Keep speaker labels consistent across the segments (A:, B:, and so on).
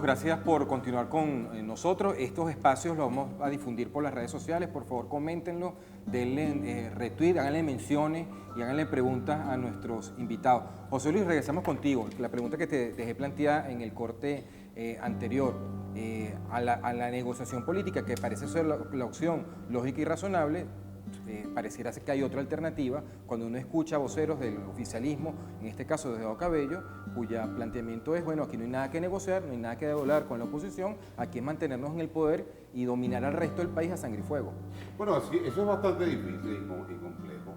A: gracias por continuar con nosotros. Estos espacios los vamos a difundir por las redes sociales. Por favor, coméntenlo, denle retweet, háganle menciones y háganle preguntas a nuestros invitados. José Luis, regresamos contigo. La pregunta que te dejé planteada en el corte anterior, a la negociación política, que parece ser la opción lógica y razonable, pareciera ser que hay otra alternativa cuando uno escucha voceros del oficialismo, en este caso de Diosdado Cabello, cuya planteamiento es, bueno, aquí no hay nada que negociar, no hay nada que hablar con la oposición, aquí es mantenernos en el poder y dominar al resto del país a sangre y fuego.
B: Bueno, sí, eso es bastante difícil y complejo,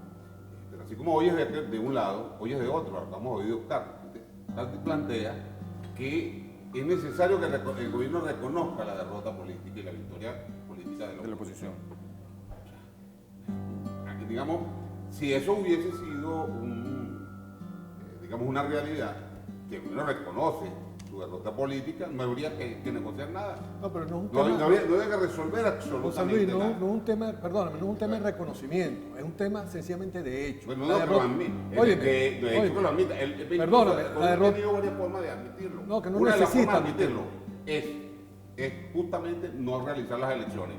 B: pero así como hoy es de un lado, hoy es de otro. Acabamos de oír Oscar, plantea que es necesario que el gobierno reconozca la derrota política y la victoria política de la oposición. Digamos, si eso hubiese sido una realidad, que uno reconoce su derrota política, no habría que negociar nada.
C: No, pero no es un
B: no,
C: tema...
B: No habría que resolver absolutamente
C: Luis,
B: nada.
C: No es un tema, perdóname, no es un tema de reconocimiento, es un tema sencillamente de hecho.
B: Bueno, no, pero admite.
C: Oye,
B: de hecho que lo admite.
C: Perdóname, la derrota...
B: Ha tenido varias formas de admitirlo.
C: No, que no
B: Una
C: necesita
B: de las formas de admitirlo es justamente no realizar las elecciones.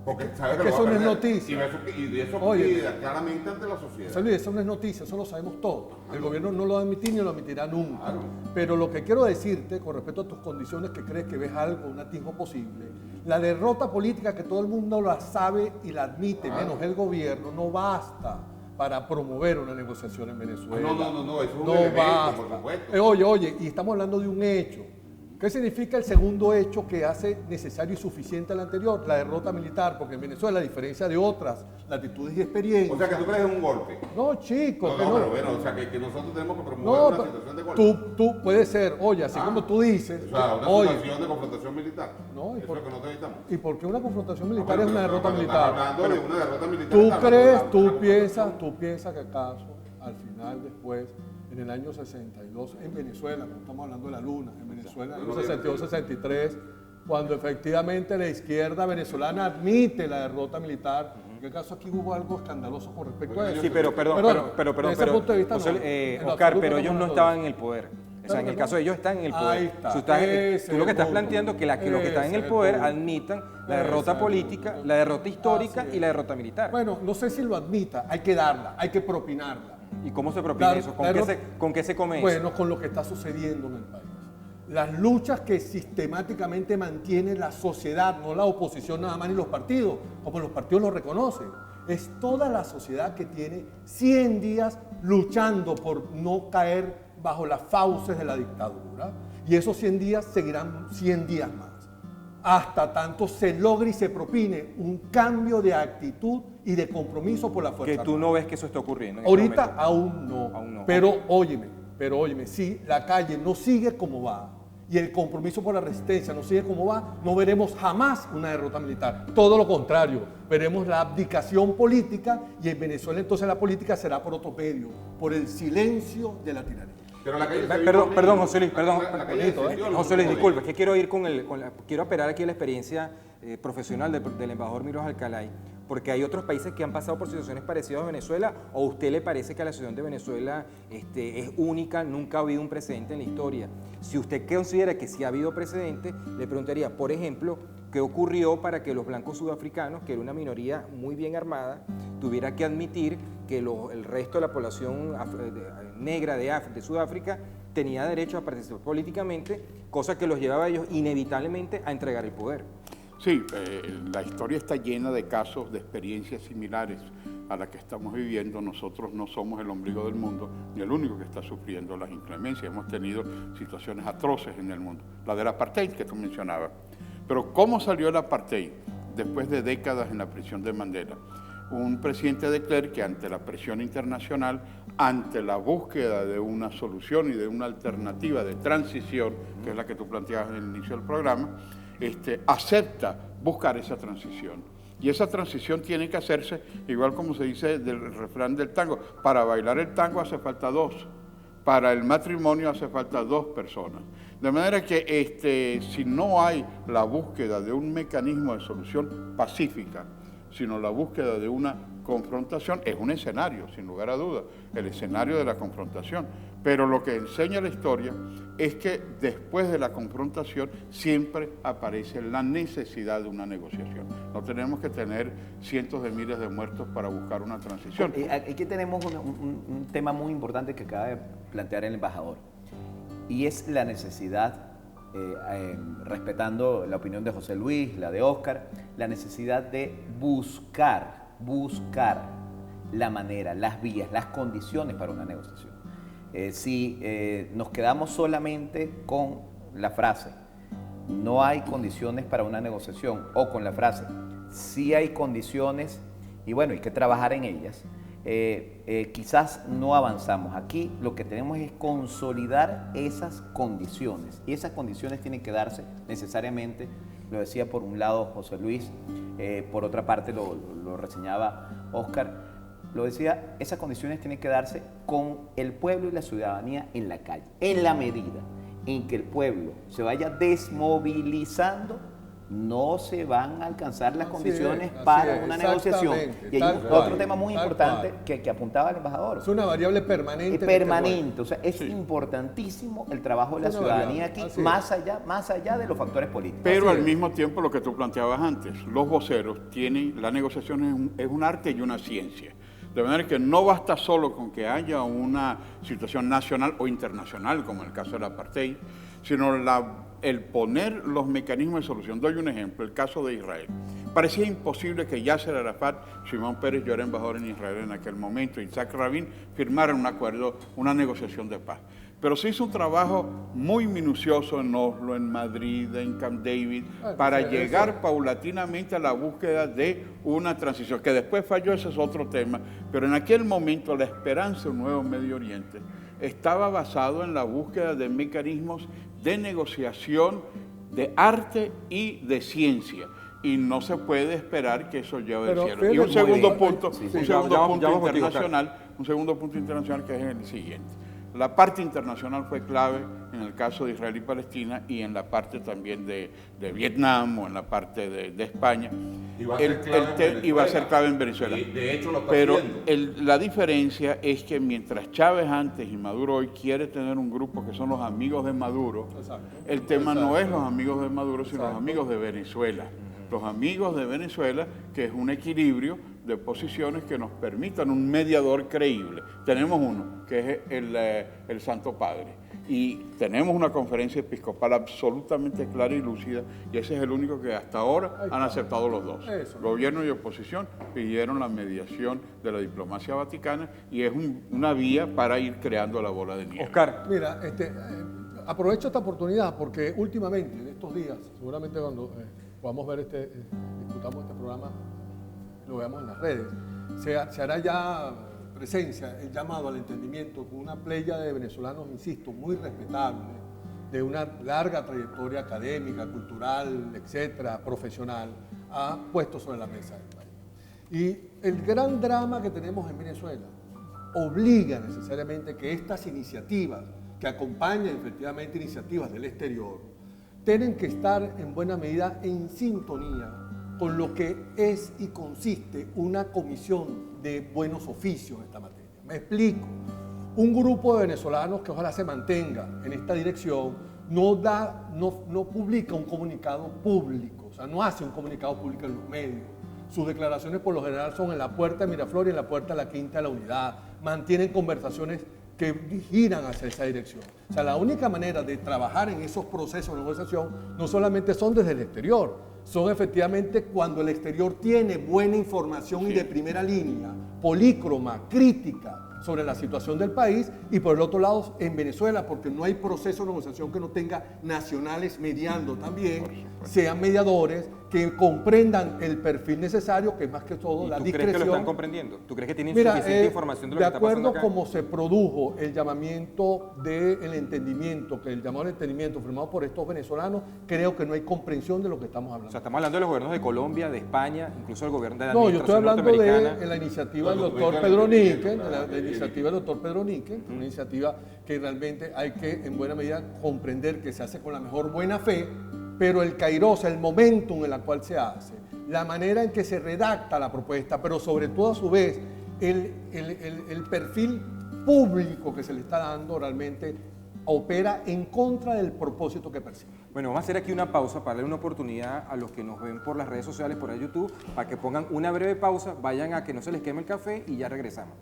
B: Porque sabe que
C: eso no es noticia.
B: Y eso queda claramente ante la sociedad.
C: Luis, eso no es noticia, eso lo sabemos todos. El gobierno no lo va a admitir ni lo admitirá nunca.
B: Claro.
C: Pero lo que quiero decirte, con respecto a tus condiciones, que crees que ves algo, un atisbo posible, la derrota política que todo el mundo la sabe y la admite, menos el gobierno, no basta para promover una negociación en Venezuela.
B: No, eso es un elemento, por supuesto.
C: Oye, y estamos hablando de un hecho. ¿Qué significa el segundo hecho que hace necesario y suficiente al anterior? La derrota militar, porque en Venezuela, a diferencia de otras latitudes y experiencias...
B: O sea, que tú crees en un golpe.
C: No, chicos.
B: Pero bueno, o sea, que nosotros tenemos que promover una situación de golpe.
C: Tú puedes ser, oye, así como tú dices...
B: O sea, una situación de confrontación militar.
C: No,
B: eso es lo que nosotros necesitamos.
C: ¿Y por qué una confrontación militar es una derrota militar?
B: Hablando de una derrota militar.
C: ¿Tú piensas que acaso, al final, después... En el año 62, en Venezuela, no estamos hablando de la luna, en Venezuela, en el año 62-63, cuando efectivamente la izquierda venezolana admite la derrota militar, ¿en qué caso aquí hubo algo escandaloso con respecto a eso?
A: Sí, pero Oscar, pero ellos no estaban en el poder. O sea, en el caso de ellos están en el poder.
C: Ahí está.
A: Tú lo que estás planteando es que los que están en el poder admitan la derrota política, la derrota histórica y la derrota militar.
C: Bueno, no sé si lo admita, hay que darla, hay que propinarla.
A: ¿Y cómo se propina eso? ¿Con qué se come eso?
C: Bueno, con lo que está sucediendo en el país. Las luchas que sistemáticamente mantiene la sociedad, no la oposición nada más ni los partidos, como los partidos lo reconocen. Es toda la sociedad que tiene 100 días luchando por no caer bajo las fauces de la dictadura. Y esos 100 días seguirán 100 días más. Hasta tanto se logre y se propine un cambio de actitud y de compromiso por la fuerza armada.
A: Que tú no ves que eso está ocurriendo.
C: Ahorita aún no. Pero óyeme, si la calle no sigue como va y el compromiso por la resistencia no sigue como va, no veremos jamás una derrota militar. Todo lo contrario, veremos la abdicación política y en Venezuela entonces la política será por otro medio, por el silencio de la tiranía.
B: Pero la calle
A: perdón, José Luis, José Luis, disculpa, es que quiero ir quiero apelar aquí a la experiencia profesional del embajador Milos Alcalay, porque hay otros países que han pasado por situaciones parecidas a Venezuela, o a usted le parece que la situación de Venezuela es única, nunca ha habido un precedente en la historia. Si usted considera que sí ha habido precedentes, le preguntaría, por ejemplo, ¿qué ocurrió para que los blancos sudafricanos, que era una minoría muy bien armada, tuviera que admitir que el resto de la población negra de Sudáfrica tenía derecho a participar políticamente, cosa que los llevaba a ellos inevitablemente a entregar el poder?
D: Sí, la historia está llena de casos, de experiencias similares a la que estamos viviendo. Nosotros no somos el ombligo del mundo ni el único que está sufriendo las inclemencias. Hemos tenido situaciones atroces en el mundo. La del apartheid que tú mencionabas. Pero ¿cómo salió el apartheid después de décadas en la prisión de Mandela? Un presidente de Klerk que ante la presión internacional, ante la búsqueda de una solución y de una alternativa de transición, que es la que tú planteabas en el inicio del programa, acepta buscar esa transición. Y esa transición tiene que hacerse, igual como se dice del refrán del tango, para bailar el tango hace falta dos, para el matrimonio hace falta dos personas. De manera que si no hay la búsqueda de un mecanismo de solución pacífica, sino la búsqueda de una confrontación. Es un escenario, sin lugar a dudas, el escenario de la confrontación. Pero lo que enseña la historia es que después de la confrontación siempre aparece la necesidad de una negociación. No tenemos que tener cientos de miles de muertos para buscar una transición.
E: Aquí tenemos un tema muy importante que acaba de plantear el embajador, y es la necesidad, respetando la opinión de José Luis, la de Óscar, la necesidad de buscar la manera, las vías, las condiciones para una negociación. Si nos quedamos solamente con la frase no hay condiciones para una negociación, o con la frase sí hay condiciones y bueno, hay que trabajar en ellas, quizás no avanzamos. Aquí lo que tenemos es consolidar esas condiciones, y esas condiciones tienen que darse necesariamente, lo decía por un lado José Luis, por otra parte lo reseñaba Óscar, lo decía, esas condiciones tienen que darse con el pueblo y la ciudadanía en la calle. En la medida en que el pueblo se vaya desmovilizando, no se van a alcanzar las condiciones para una negociación. Y hay otro tema muy importante que apuntaba el embajador.
C: Es una variable permanente.
E: Permanente, o sea, es importantísimo el trabajo de la ciudadanía aquí, más allá de los factores políticos.
D: Pero al mismo tiempo, lo que tú planteabas antes, los voceros tienen, la negociación es un arte y una ciencia. De manera que no basta solo con que haya una situación nacional o internacional, como en el caso del apartheid, sino el poner los mecanismos de solución. Doy un ejemplo, el caso de Israel. Parecía imposible que Yasser Arafat, Shimon Peres, yo era embajador en Israel en aquel momento, y Yitzhak Rabin firmaran un acuerdo, una negociación de paz. Pero se hizo un trabajo muy minucioso en Oslo, en Madrid, en Camp David, para llegar paulatinamente a la búsqueda de una transición, que después falló, ese es otro tema, pero en aquel momento la esperanza de un nuevo Medio Oriente estaba basado en la búsqueda de mecanismos de negociación, de arte y de ciencia. Y no se puede esperar que eso lleve del cielo. Y un segundo punto, un segundo punto internacional que es el siguiente. La parte internacional fue clave en el caso de Israel y Palestina, y en la parte también de Vietnam, o en la parte de España.
B: Y va a ser clave en Venezuela.
D: Y
B: de hecho lo está
D: Pero
B: haciendo.
D: La diferencia es que mientras Chávez antes y Maduro hoy quiere tener un grupo que son los amigos de Maduro, el tema no es los amigos de Maduro, sino los amigos de Venezuela. Los amigos de Venezuela, que es un equilibrio de posiciones que nos permitan un mediador creíble. Tenemos uno, que es el Santo Padre, y tenemos una conferencia episcopal absolutamente clara y lúcida, y ese es el único que hasta ahora han aceptado los dos. Gobierno y oposición pidieron la mediación de la diplomacia vaticana, y es una vía para ir creando la bola de nieve.
A: Oscar.
C: Mira, aprovecho esta oportunidad porque últimamente, en estos días, seguramente cuando podamos ver discutamos este programa, lo veamos en las redes, se hará ya presencia el llamado al entendimiento con una playa de venezolanos, insisto, muy respetables, de una larga trayectoria académica, cultural, etcétera, profesional, ha puesto sobre la mesa del país. Y el gran drama que tenemos en Venezuela obliga necesariamente que estas iniciativas, que acompañan efectivamente iniciativas del exterior, tienen que estar en buena medida en sintonía con lo que es y consiste una comisión de buenos oficios en esta materia. Me explico. Un grupo de venezolanos que ojalá se mantenga en esta dirección no publica un comunicado público, o sea, no hace un comunicado público en los medios. Sus declaraciones por lo general son en la puerta de Miraflor y en la puerta de la Quinta de la Unidad. Mantienen conversaciones que giran hacia esa dirección. O sea, la única manera de trabajar en esos procesos de negociación no solamente son desde el exterior, son efectivamente cuando el exterior tiene buena información y de primera línea, polícroma, crítica sobre la situación del país, y por el otro lado en Venezuela, porque no hay proceso de negociación que no tenga nacionales mediando también, sean mediadores que comprendan el perfil necesario, que es más que todo la discreción.
A: ¿Tú crees que lo están comprendiendo? ¿Tú crees que tienen suficiente información de lo que está pasando acá?
C: De acuerdo como se produjo el llamamiento del entendimiento, que el llamado al entendimiento firmado por estos venezolanos, creo que no hay comprensión de lo que estamos hablando.
A: O sea, estamos hablando de los gobiernos de Colombia, de España, incluso el gobierno de la
C: No, yo estoy hablando
A: norteamericana.
C: de la iniciativa del doctor Pedro Níquel, una iniciativa que realmente hay que en buena medida comprender que se hace con la mejor buena fe, pero el kairos, el momentum en el cual se hace, la manera en que se redacta la propuesta, pero sobre todo a su vez el perfil público que se le está dando realmente opera en contra del propósito que persigue.
A: Bueno, vamos a hacer aquí una pausa para darle una oportunidad a los que nos ven por las redes sociales, por el YouTube, para que pongan una breve pausa, vayan a que no se les queme el café y ya regresamos.